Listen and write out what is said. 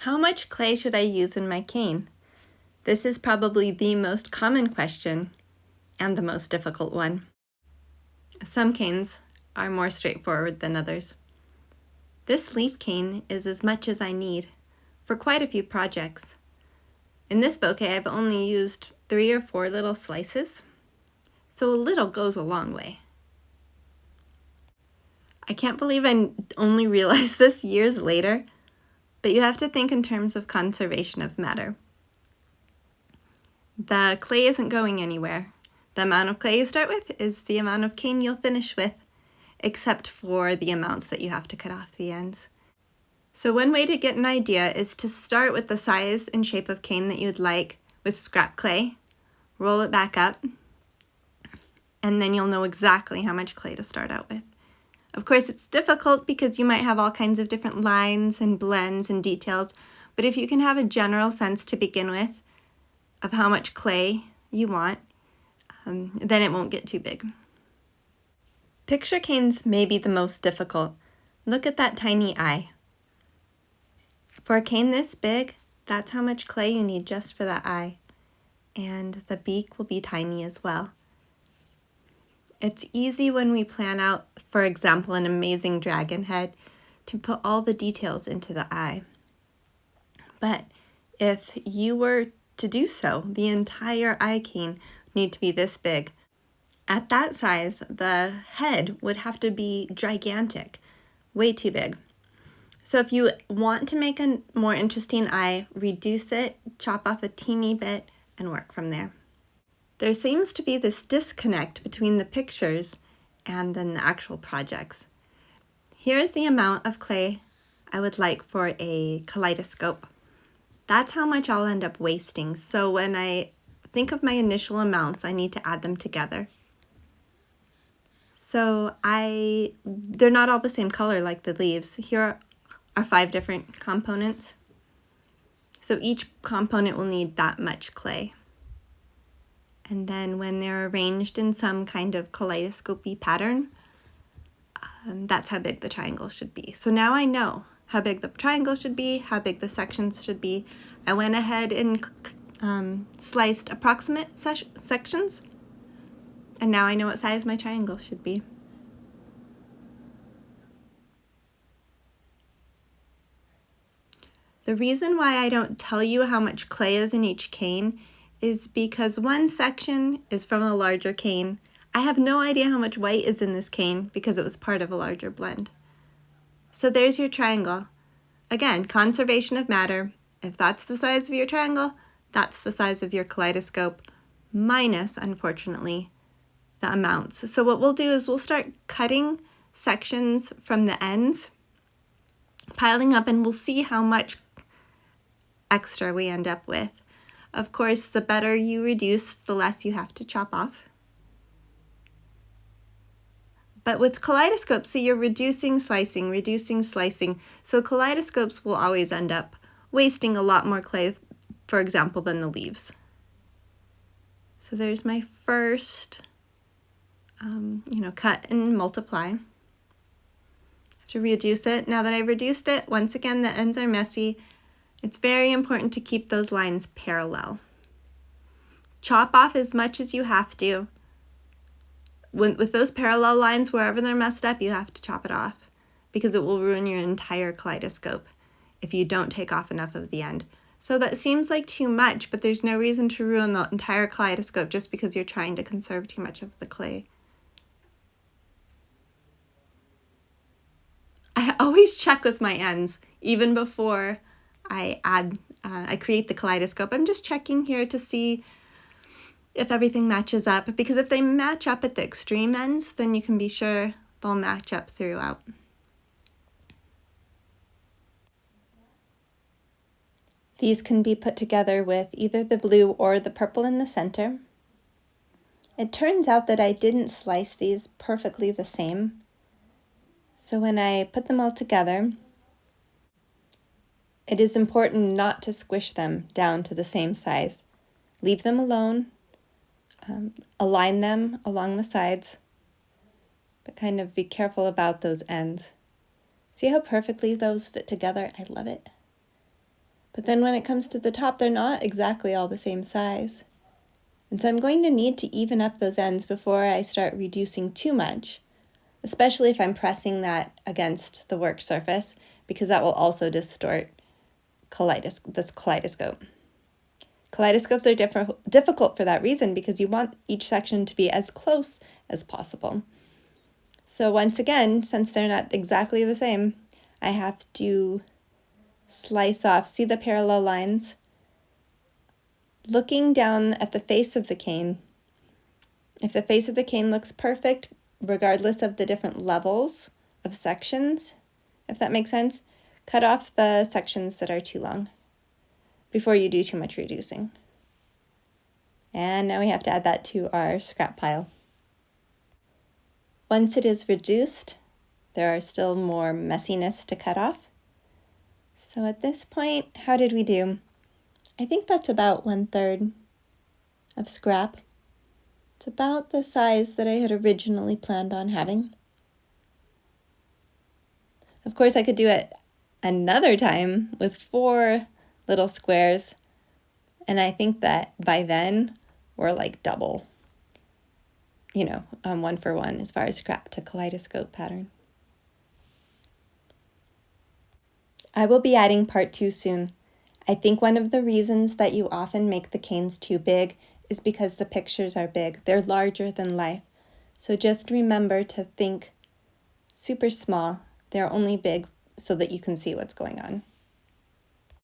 How much clay should I use in my cane? This is probably the most common question and the most difficult one. Some canes are more straightforward than others. This leaf cane is as much as I need for quite a few projects. In this bouquet, I've only used 3 or 4 little slices, so a little goes a long way. I can't believe I only realized this years later, but you have to think in terms of conservation of matter. The clay isn't going anywhere. The amount of clay you start with is the amount of cane you'll finish with, except for the amounts that you have to cut off the ends. So one way to get an idea is to start with the size and shape of cane that you'd like with scrap clay, roll it back up, and then you'll know exactly how much clay to start out with. Of course, it's difficult because you might have all kinds of different lines and blends and details, but if you can have a general sense to begin with of how much clay you want, then it won't get too big. Picture canes may be the most difficult. Look at that tiny eye. For a cane this big, that's how much clay you need just for that eye. And the beak will be tiny as well. It's easy when we plan out, for example, an amazing dragon head, to put all the details into the eye. But if you were to do so, the entire eye cane would need to be this big. At that size, the head would have to be gigantic, way too big. So if you want to make a more interesting eye, reduce it, chop off a teeny bit, and work from there. There seems to be this disconnect between the pictures and then the actual projects. Here's the amount of clay I would like for a kaleidoscope. That's how much I'll end up wasting. So when I think of my initial amounts, I need to add them together. So they're not all the same color like the leaves. Here are 5 different components. So each component will need that much clay. And then when they're arranged in some kind of kaleidoscope-y pattern, that's how big the triangle should be. So now I know how big the triangle should be, how big the sections should be. I went ahead and sliced approximate sections, and now I know what size my triangle should be. The reason why I don't tell you how much clay is in each cane is because one section is from a larger cane. I have no idea how much white is in this cane because it was part of a larger blend. So there's your triangle. Again, conservation of matter. If that's the size of your triangle, that's the size of your kaleidoscope, minus, unfortunately, the amounts. So what we'll do is we'll start cutting sections from the ends, piling up, and we'll see how much extra we end up with. Of course, the better you reduce, the less you have to chop off. But with kaleidoscopes, see, you're reducing, slicing. So kaleidoscopes will always end up wasting a lot more clay, for example, than the leaves. So there's my first, cut and multiply. I have to reduce it. Now that I've reduced it, once again, the ends are messy. It's very important to keep those lines parallel. Chop off as much as you have to. With those parallel lines, wherever they're messed up, you have to chop it off because it will ruin your entire kaleidoscope if you don't take off enough of the end. So that seems like too much, but there's no reason to ruin the entire kaleidoscope just because you're trying to conserve too much of the clay. I always check with my ends, even before I create the kaleidoscope. I'm just checking here to see if everything matches up, because if they match up at the extreme ends, then you can be sure they'll match up throughout. These can be put together with either the blue or the purple in the center. It turns out that I didn't slice these perfectly the same. So when I put them all together, it is important not to squish them down to the same size. Leave them alone, align them along the sides, but kind of be careful about those ends. See how perfectly those fit together? I love it. But then when it comes to the top, they're not exactly all the same size. And so I'm going to need to even up those ends before I start reducing too much, especially if I'm pressing that against the work surface, because that will also distort this kaleidoscope. Kaleidoscopes are difficult for that reason, because you want each section to be as close as possible. So once again, since they're not exactly the same, I have to slice off. See the parallel lines? Looking down at the face of the cane, if the face of the cane looks perfect, regardless of the different levels of sections, if that makes sense, cut off the sections that are too long before you do too much reducing. And now we have to add that to our scrap pile. Once it is reduced, there are still more messiness to cut off. So at this point, how did we do? I think that's about 1/3 of scrap. It's about the size that I had originally planned on having. Of course, I could do it another time with 4 little squares, and I think that by then we're like double, 1 for 1 as far as scrap to kaleidoscope pattern. I will be adding part 2 soon. I think one of the reasons that you often make the canes too big is because the pictures are big. They're larger than life. So just remember to think super small. They're only big so that you can see what's going on.